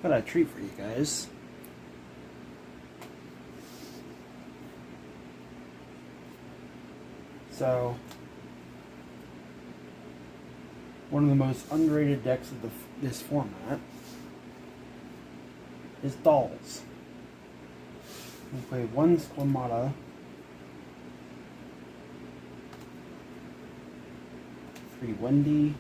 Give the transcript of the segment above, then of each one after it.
Got a treat for you guys. So, one of the most underrated decks of this format is dolls. We play one Squamata, 3 Wendy,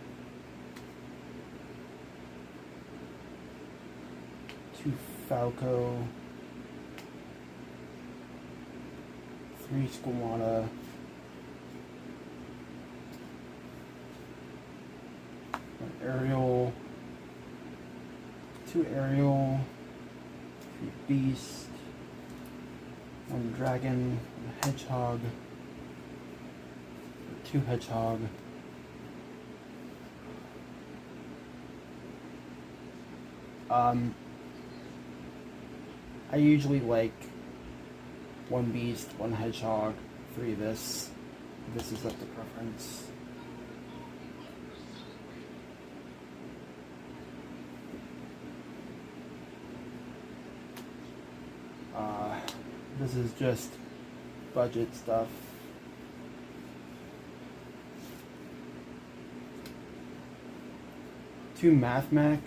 2 Falco, 3 Squamata, 1 Aerial, 2 Aerial, 3 Beast, 1 Dragon, 1 Hedgehog, 2 Hedgehog, I usually like 1 Beast, 1 Hedgehog, 3 of this. This is up to preference. This is just budget stuff. Two Mathmac,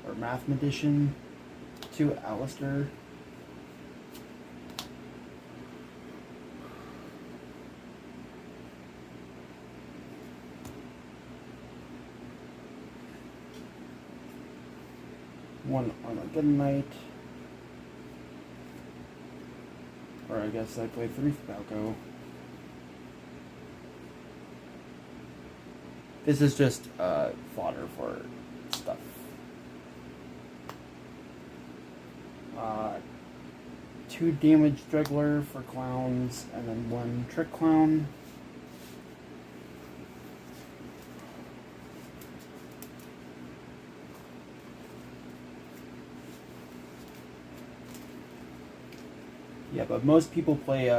or Mathematician, 2 Alistair, one Armageddonite, or I guess I played 3 Falco. This is just fodder for stuff. 2 Damage Juggler for clowns, and then 1 Trick Clown. Yeah, but most people play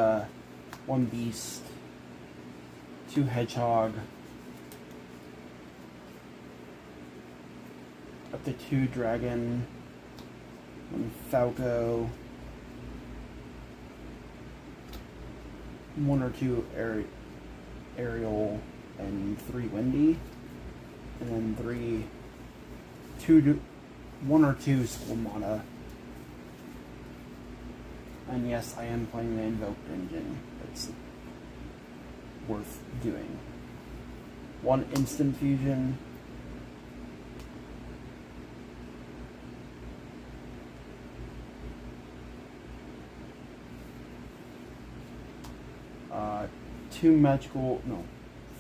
1 Beast, 2 Hedgehog, up to 2 Dragon, 1 Falco, 1 or 2 Aerial, and 3 Wendy, and then 1 or 2 Squamata. And yes, I am playing the Invoked engine. It's worth doing. 1 Instant Fusion.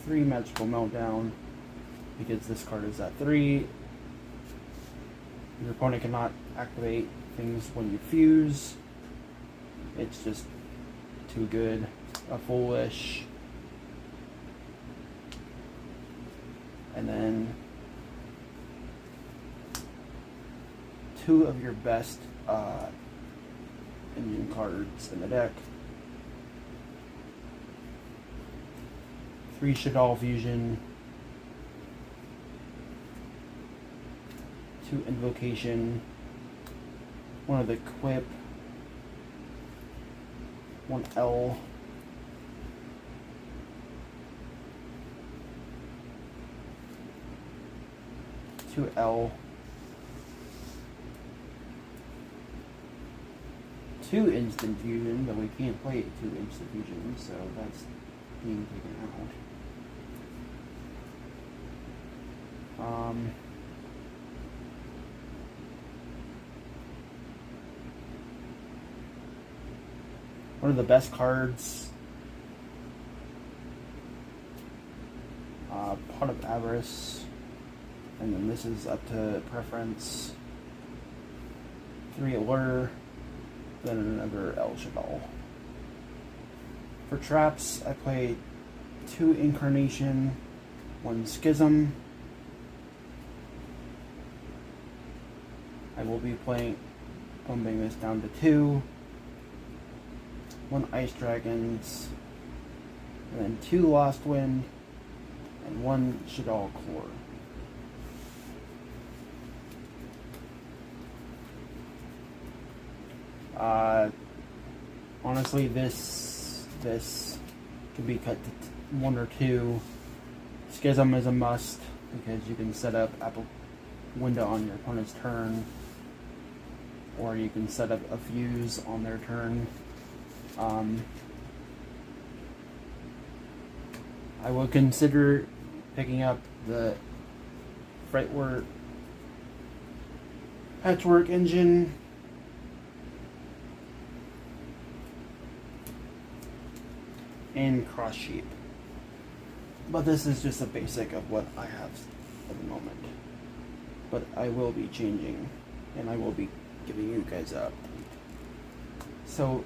Three Magical Meltdown, because this card is at 3. Your opponent cannot activate things when you fuse. It's just too good. A Foolish. And then 2 of your best engine cards in the deck. 3 Shaddoll Fusion, 2 Invocation, 1 of the Quip, 1 L, 2 L, 2 Instant Fusion, but we can't play 2 Instant Fusion, so that's being taken out. One of the best cards, Pot of Avarice, and then this is up to preference. 3 Allure, then another El Shaddoll. For traps, I play 2 Incarnation, 1 Schism. I will be bumping this down to 2. 1 Ice Dragons, and then 2 Lost Wind, and 1 Shaddoll Core. Honestly, this can be cut to 1 or 2. Schism is a must because you can set up Apple window on your opponent's turn, or you can set up a fuse on their turn. I would consider picking up the Frightwork Patchwork engine. And Cross Sheep. But this is just a basic of what I have at the moment. But I will be changing, and I will be giving you guys an update. So,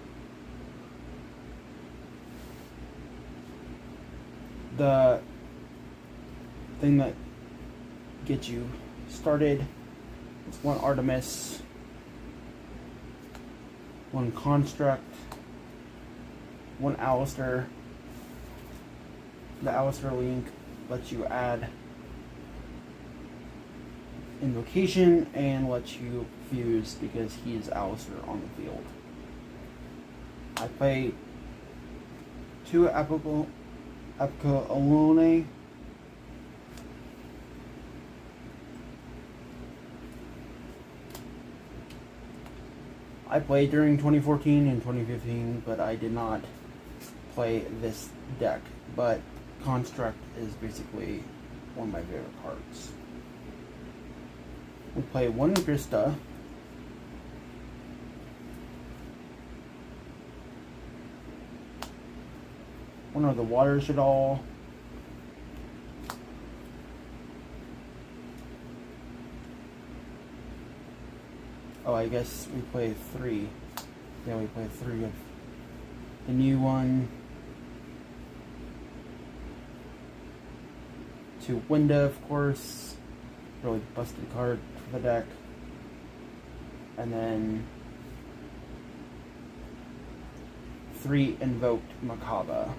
the thing that gets you started is 1 Artemis, 1 Construct, 1 Alistair. The Alistair link lets you add Invocation and lets you fuse because he's Alistair on the field. I play 2 Apicalone. I played during 2014 and 2015, but I did not play this deck. But Construct is basically one of my favorite cards. We play 1 Grista, 1 of the water shaddoll, oh, I guess we play 3. Yeah, we play 3 of the new one. 2 Winda, of course. Really busted card for the deck. And then 3 Invoked Macabre.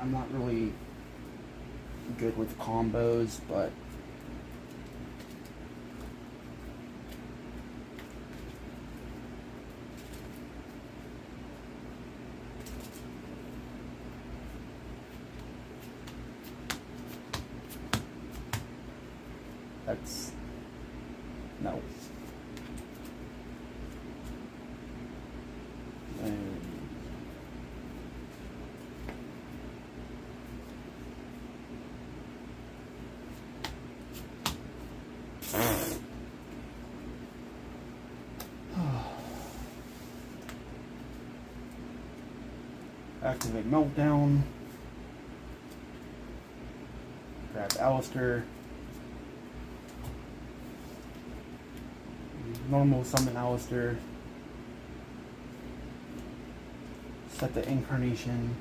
I'm not really good with combos, but that's no. And activate Meltdown. Grab Alistair. Normal summon Alistair. Set the Incarnation.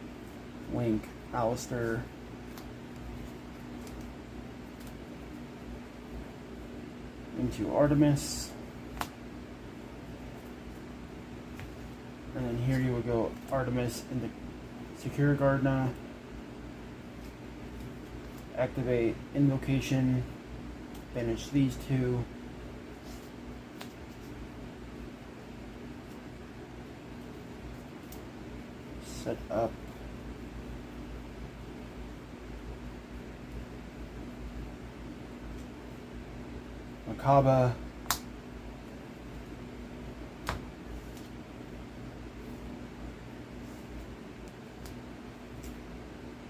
Link Alistair. Into Artemis. And then here you will go Artemis into Secure Gardna. Activate Invocation. Banish these 2. Set up Macabre.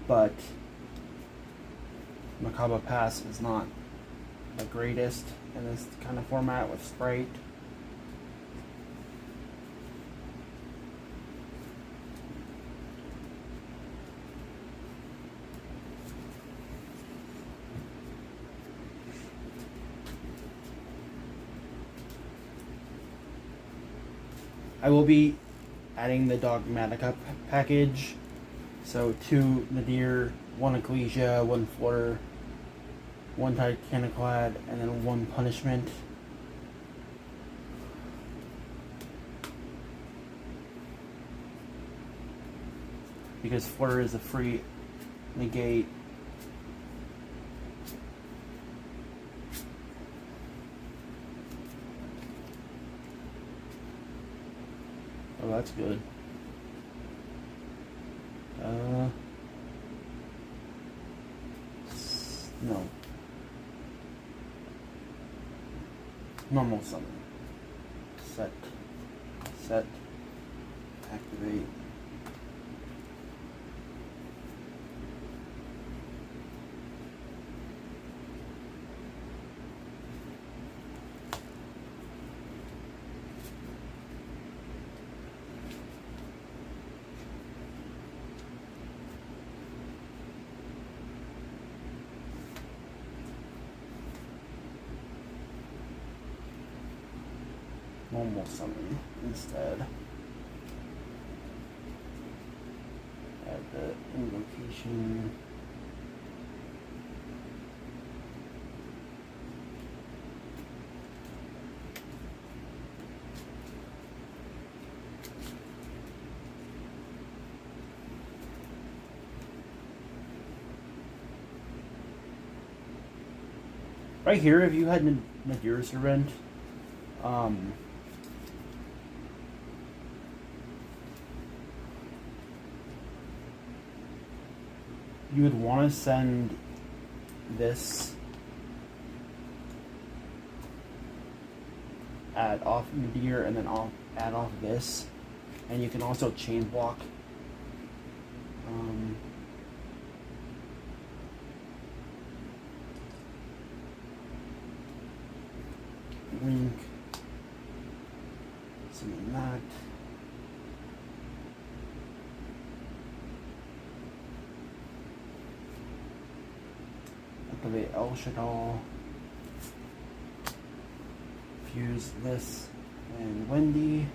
But Macabre Pass is not the greatest in this kind of format with Sprite. I will be adding the Dogmatica package. So 2 Nadir, 1 Ecclesia, 1 Flutter, 1 Titaniclad, and then 1 Punishment. because Flitter is a free negate. Oh, that's good. No. Normal summon. Set. Activate. Normal summon instead. Add the invocation. Right here, if you had Nadira Servant, you would want to send this, add off Nadir, and then add off this, and you can also chain block. Link, summon that. Activate El Shaddoll. Fuse this and Wendy.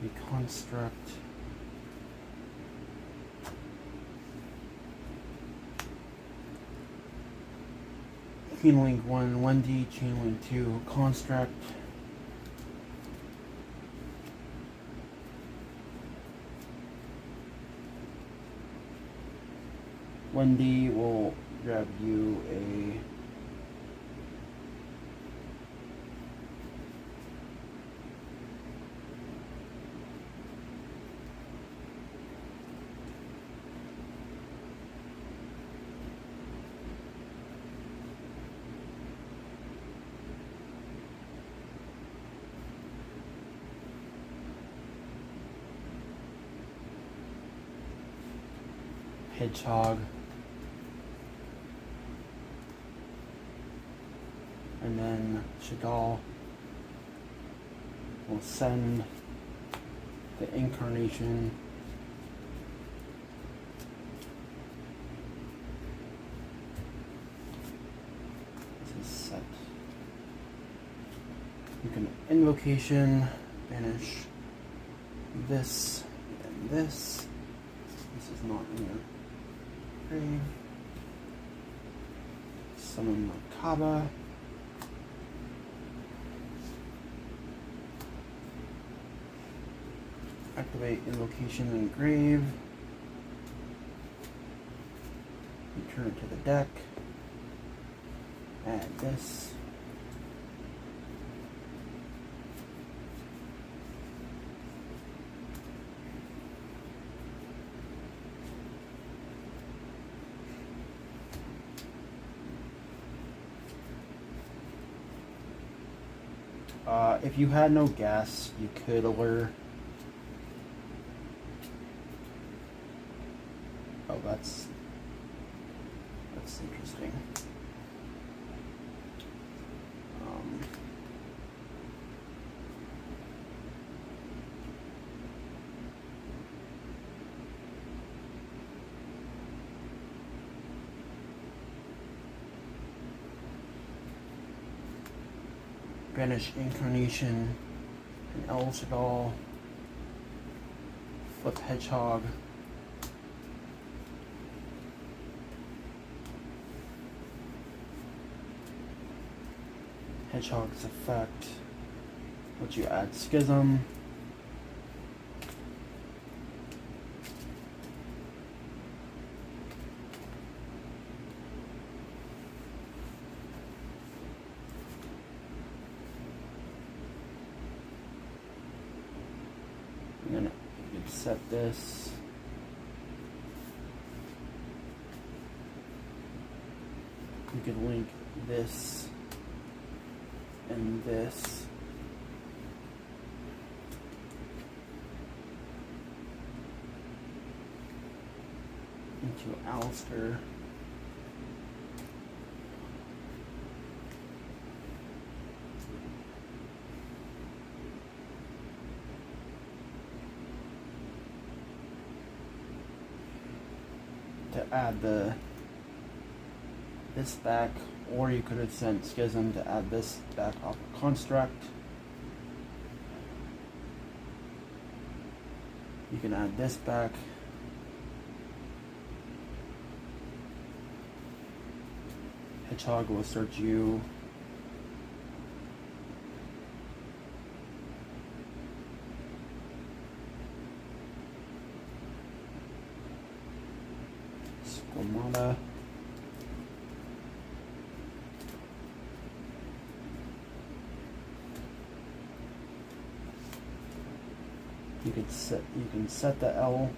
Reconstruct. Chain link 1, Wendy, chain link 2, construct. Wendy will grab you a hedgehog, and then Shaddoll will send the incarnation to set. You can invocation, banish this and this. This is not in your grave. Summon Makaba. Activate invocation and grave. Return to the deck. Add this. If you had no gas, you could allure. Oh, that's interesting. Banish incarnation and El Shaddoll. Flip hedgehog. Hedgehog's effect lets you add Schism. And then you can set this. You can link this and this. Into Alistair. To add this back, or you could have sent Schism to add this back off of Construct. You can add this back. Hedgehog will search you. Squamata. You can set the L.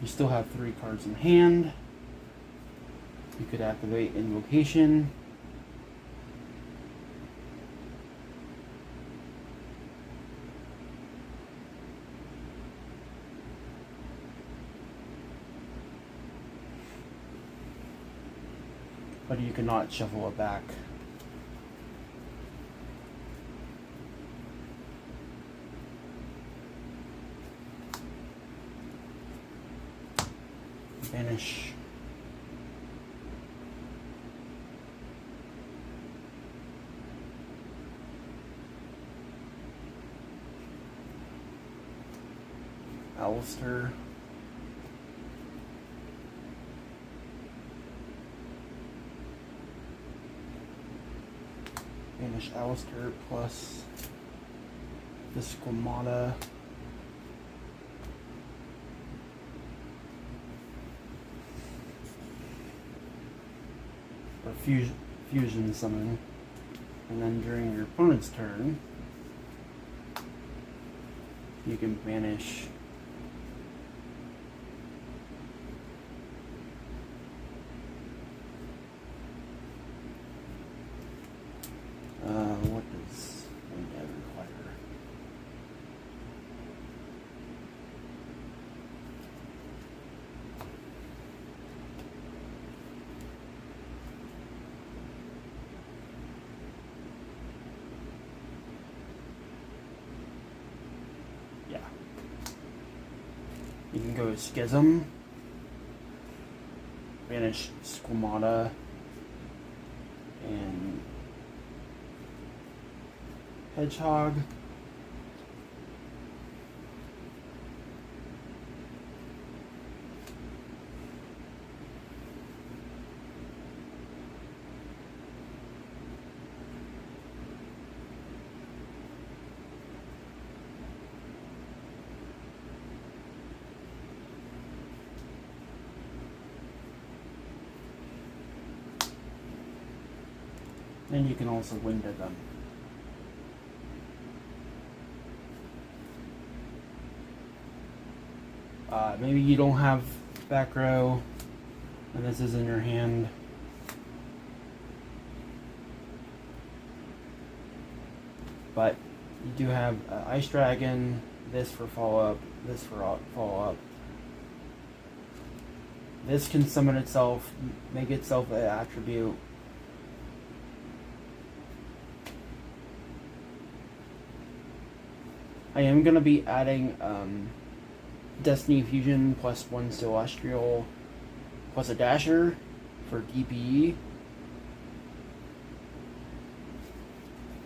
You still have 3 cards in hand. You could activate Invocation. But you cannot shuffle it back. Banish. Alistair. Banish Alistair plus the Squamata. Or fusion summon. And then during your opponent's turn, you can banish what does Window require? Yeah. You can go Schism, banish Squamata, and Hedgehog. And you can also window them. Maybe you don't have back row, and this is in your hand. But you do have Ice Dragon, this for follow-up, this for follow-up. This can summon itself, make itself an attribute. I am going to be adding Destiny Fusion plus 1 Celestial plus a Dasher for DPE.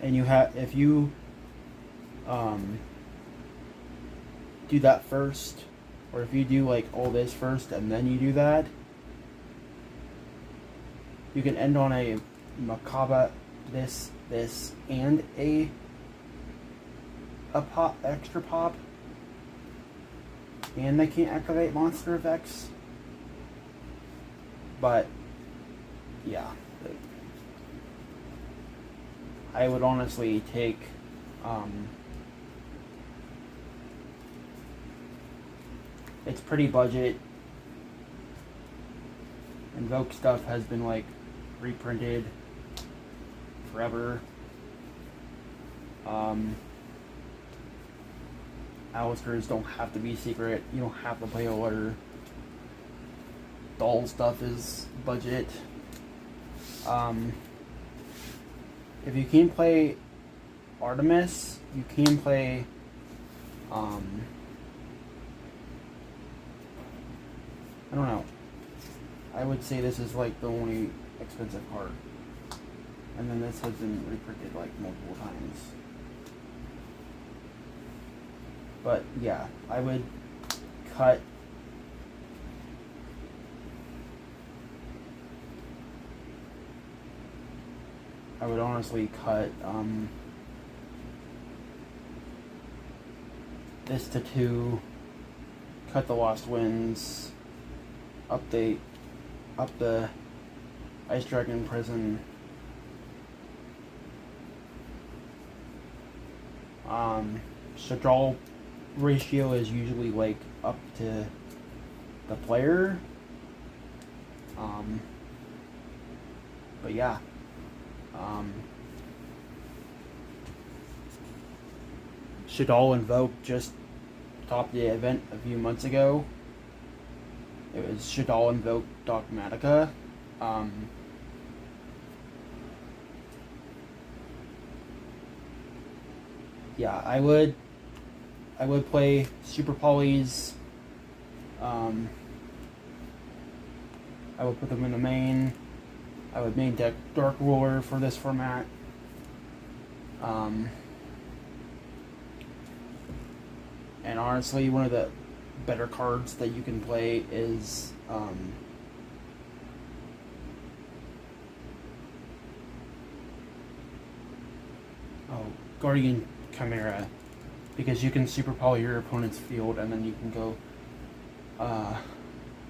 And you have, if you do that first, or if you do like all this first and then you do that, you can end on a Macabre, this, and a pop, extra pop, and they can't activate monster effects. But yeah, I would honestly take it's pretty budget. Invoked stuff has been like reprinted forever. Alistairs don't have to be secret. You don't have to play a order. Doll stuff is budget. If you can play Artemis, you can play I don't know. I would say this is like the only expensive card. And then this has been reprinted like multiple times. But yeah, I would cut I would honestly cut this to 2, cut the Lost Winds, up the Ice Dragon Prison, shaddoll ratio is usually like up to the player, but yeah, shaddoll Invoked just topped the event a few months ago. It was shaddoll Invoked Dogmatica. Yeah, I would play Super Polys. I would put them in the main. I would main deck Dark Ruler for this format. And honestly, one of the better cards that you can play is Guardian Chimera, because you can super poly your opponent's field and then you can go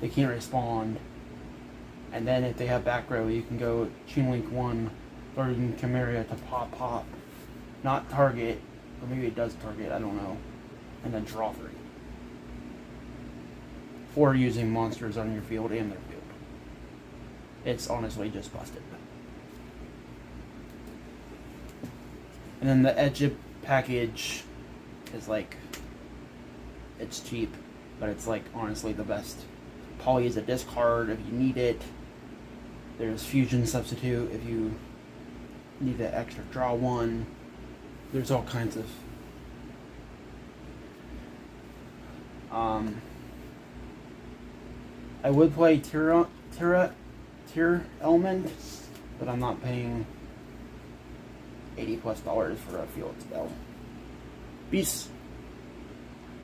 they can't respond, and then if they have back row you can go Chain Link 1 Guardian Chimera to pop, not target, or maybe it does target, I don't know, and then draw 3. Or using monsters on your field and their field. It's honestly just busted. And then the Edge package is like, it's cheap, but it's like honestly the best. Poly is a discard if you need it. There's Fusion Substitute if you need the extra draw 1. There's all kinds of I would play Tier Element, but I'm not paying $80+ for a field spell. Peace.